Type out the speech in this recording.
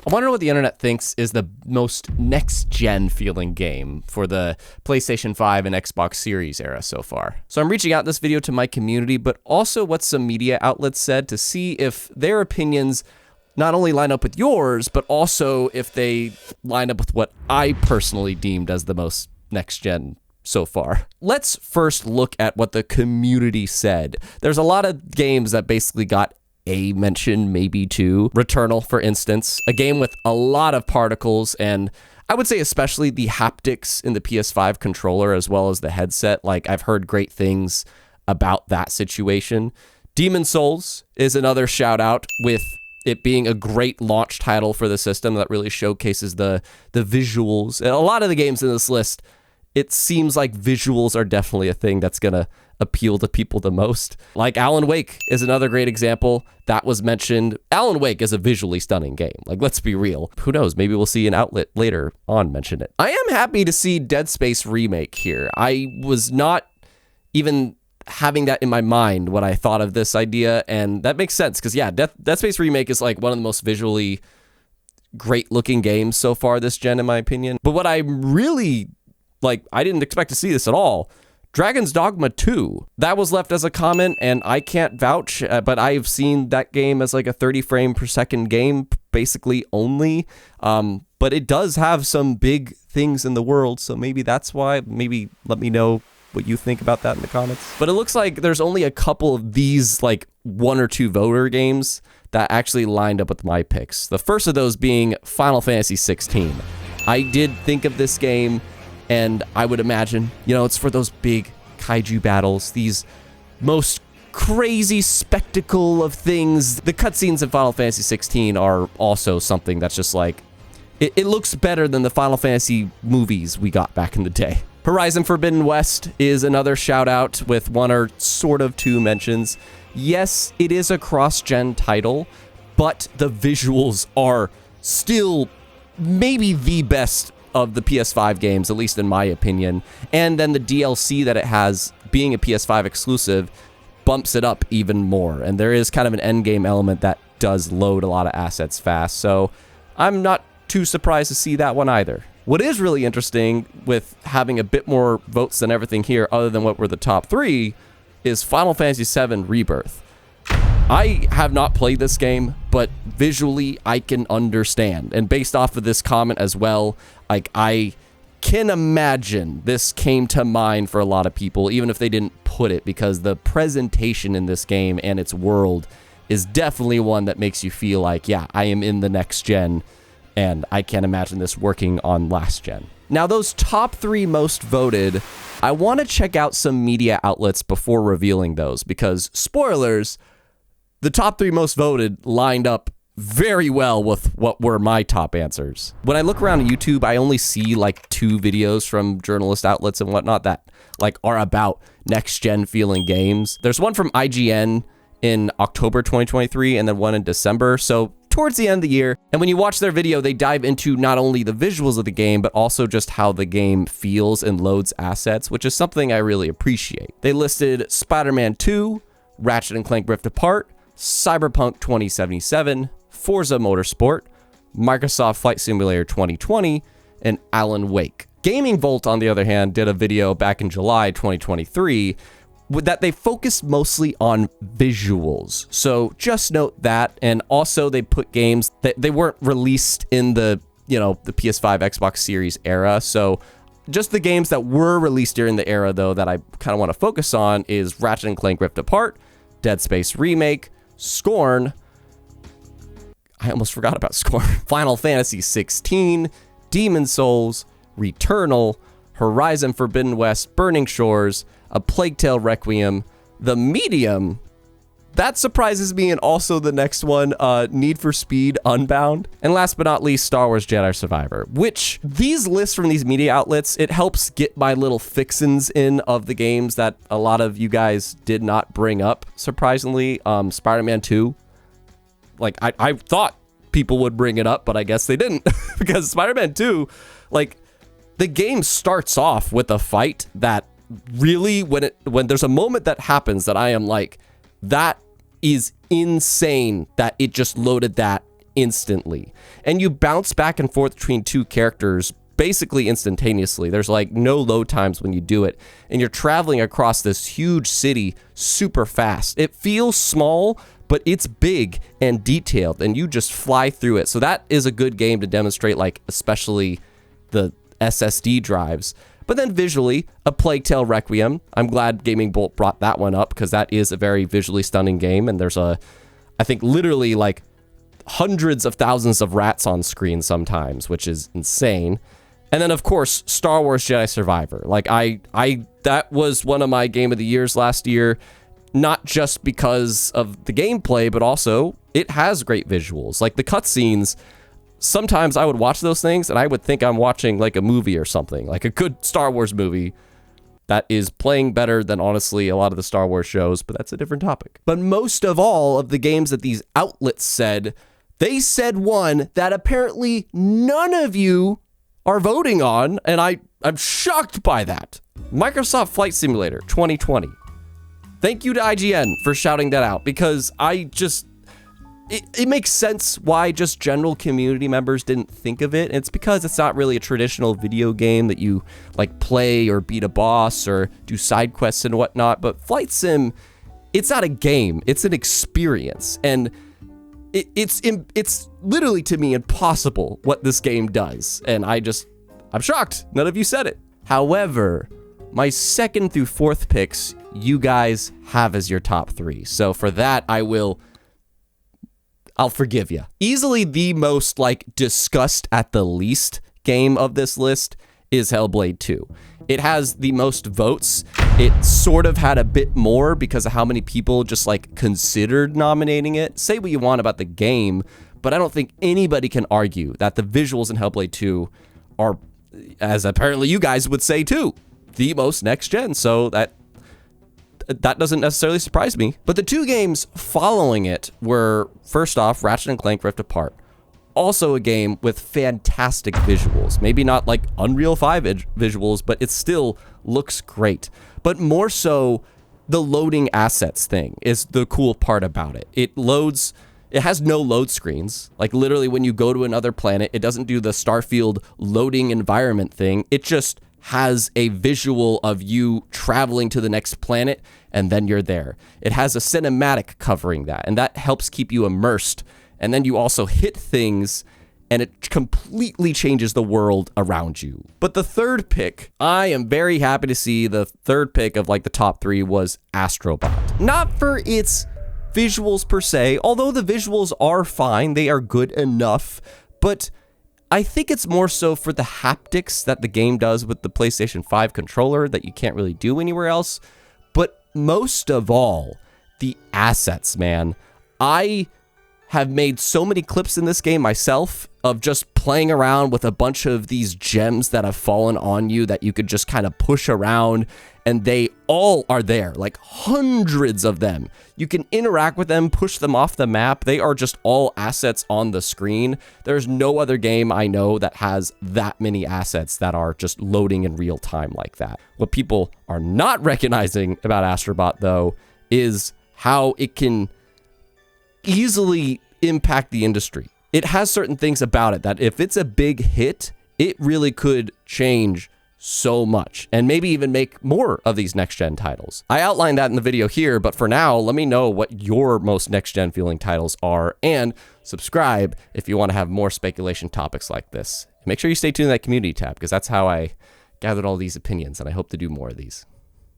I want to know what the internet thinks is the most next-gen feeling game for the PlayStation 5 and Xbox Series era so far. So I'm reaching out in this video to my community, but also what some media outlets said to see if their opinions not only line up with yours, but also if they line up with what I personally deemed as the most next-gen so far. Let's first look at what the community said. There's a lot of games that basically got a mention, maybe two. Returnal, for instance, a game with a lot of particles, and I would say especially the haptics in the PS5 controller as well as the headset. Like, I've heard great things about that situation. Demon's Souls is another shout out, with it being a great launch title for the system that really showcases the visuals. And a lot of the games in this list, it seems like visuals are definitely a thing that's gonna appeal to people the most. Like Alan Wake is another great example that was mentioned. Alan Wake is a visually stunning game. Like, let's be real. Who knows? Maybe we'll see an outlet later on mention it. I am happy to see Dead Space Remake here. I was not even having that in my mind when I thought of this idea, and that makes sense because, yeah, Dead Space Remake is like one of the most visually great looking games so far this gen, in my opinion. But what I really, like, I didn't expect to see this at all. Dragon's Dogma 2, that was left as a comment, and I can't vouch, but I've seen that game as like a 30 frame per second game, basically only. But it does have some big things in the world, so maybe that's why. Maybe let me know what you think about that in the comments. But it looks like there's only a couple of these, like, one or two voter games that actually lined up with my picks. The first of those being Final Fantasy 16. I did think of this game, and I would imagine, you know, it's for those big kaiju battles, these most crazy spectacle of things. The cutscenes in Final Fantasy 16 are also something that's just like, it looks better than the Final Fantasy movies we got back in the day. Horizon Forbidden West is another shout out with one or sort of two mentions. Yes, it is a cross-gen title, but the visuals are still maybe the best of the PS5 games, at least in my opinion. And then the DLC that it has, being a PS5 exclusive, bumps it up even more. And there is kind of an endgame element that does load a lot of assets fast. So I'm not too surprised to see that one either. What is really interesting with having a bit more votes than everything here, other than what were the top three, is Final Fantasy VII Rebirth. I have not played this game, but visually I can understand. And based off of this comment as well, like, I can imagine this came to mind for a lot of people, even if they didn't put it, because the presentation in this game and its world is definitely one that makes you feel like, yeah, I am in the next gen, and I can't imagine this working on last gen. Now, those top three most voted, I want to check out some media outlets before revealing those, because, spoilers, the top three most voted lined up very well with what were my top answers. When I look around YouTube, I only see like two videos from journalist outlets and whatnot that like are about next-gen feeling games. There's one from IGN in October 2023 and then one in December, so towards the end of the year. And when you watch their video, they dive into not only the visuals of the game, but also just how the game feels and loads assets, which is something I really appreciate. They listed Spider-Man 2, Ratchet & Clank Rift Apart, Cyberpunk 2077, Forza Motorsport, Microsoft Flight Simulator 2020, and Alan Wake. Gaming Volt, on the other hand, did a video back in July 2023 that they focused mostly on visuals. So just note that. And also they put games that they weren't released in the, you know, the PS5, Xbox Series era. So just the games that were released during the era, though, that I kind of want to focus on is Ratchet & Clank Rift Apart, Dead Space Remake, Scorn, I almost forgot about Scorn, Final Fantasy 16, Demon's Souls, Returnal, Horizon Forbidden West, Burning Shores, A Plague Tale Requiem, The Medium, that surprises me, and also the next one, Need for Speed Unbound, and last but not least, Star Wars Jedi Survivor, which these lists from these media outlets, it helps get my little fixins in of the games that a lot of you guys did not bring up, surprisingly. Spider-Man 2, like, I thought people would bring it up, but I guess they didn't, because Spider-Man 2, like, the game starts off with a fight that really, when there's a moment that happens that I am like, that is insane that it just loaded that instantly. And you bounce back and forth between two characters basically instantaneously. There's like no load times when you do it. And you're traveling across this huge city super fast. It feels small, but it's big and detailed, and you just fly through it. So that is a good game to demonstrate, like, especially the SSD drives. But then visually, A Plague Tale Requiem. I'm glad Gaming Bolt brought that one up, because that is a very visually stunning game, and there's I think literally like hundreds of thousands of rats on screen sometimes, which is insane. And then of course, Star Wars Jedi Survivor. Like that was one of my game of the years last year, not just because of the gameplay, but also it has great visuals. Like the cutscenes, sometimes I would watch those things and I would think I'm watching like a movie or something, like a good Star Wars movie that is playing better than, honestly, a lot of the Star Wars shows, but that's a different topic. But most of all of the games that these outlets said, they said one that apparently none of you are voting on, and I'm shocked by that. Microsoft Flight Simulator 2020. Thank you to IGN for shouting that out, because it makes sense why just general community members didn't think of it. It's because it's not really a traditional video game that you like play or beat a boss or do side quests and whatnot. But Flight Sim, it's not a game, it's an experience. And it's literally, to me, impossible what this game does. And I'm shocked none of you said it. However, my second through fourth picks, you guys have as your top three. So for that, I'll forgive you. Easily the most discussed at the least game of this list is Hellblade 2. It has the most votes. It sort of had a bit more because of how many people just considered nominating it. Say what you want about the game, but I don't think anybody can argue that the visuals in Hellblade 2 are, as apparently you guys would say too, the most next gen. So that doesn't necessarily surprise me. But the two games following it were, first off, Ratchet & Clank Rift Apart. Also a game with fantastic visuals. Maybe not like Unreal 5 visuals, but it still looks great. But more so, the loading assets thing is the cool part about it. It has no load screens. Like literally when you go to another planet, it doesn't do the Starfield loading environment thing. It just has a visual of you traveling to the next planet, and then you're there. It has a cinematic covering that, and that helps keep you immersed. And then you also hit things, and it completely changes the world around you. But the third pick, I am very happy to see the third pick of the top three was Astrobot. Not for its visuals per se, although the visuals are fine, they are good enough, but I think it's more so for the haptics that the game does with the PlayStation 5 controller that you can't really do anywhere else. But most of all, the assets, man. I have made so many clips in this game myself of just playing around with a bunch of these gems that have fallen on you that you could just kind of push around, and they all are there, like hundreds of them. You can interact with them, push them off the map. They are just all assets on the screen. There's no other game I know that has that many assets that are just loading in real time like that. What people are not recognizing about Astrobot, though, is how it can easily impact the industry. It has certain things about it that if it's a big hit, it really could change so much and maybe even make more of these next-gen titles. I outlined that in the video here, but for now, let me know what your most next-gen feeling titles are, and subscribe if you want to have more speculation topics like this. Make sure you stay tuned to that community tab, because that's how I gathered all these opinions, and I hope to do more of these.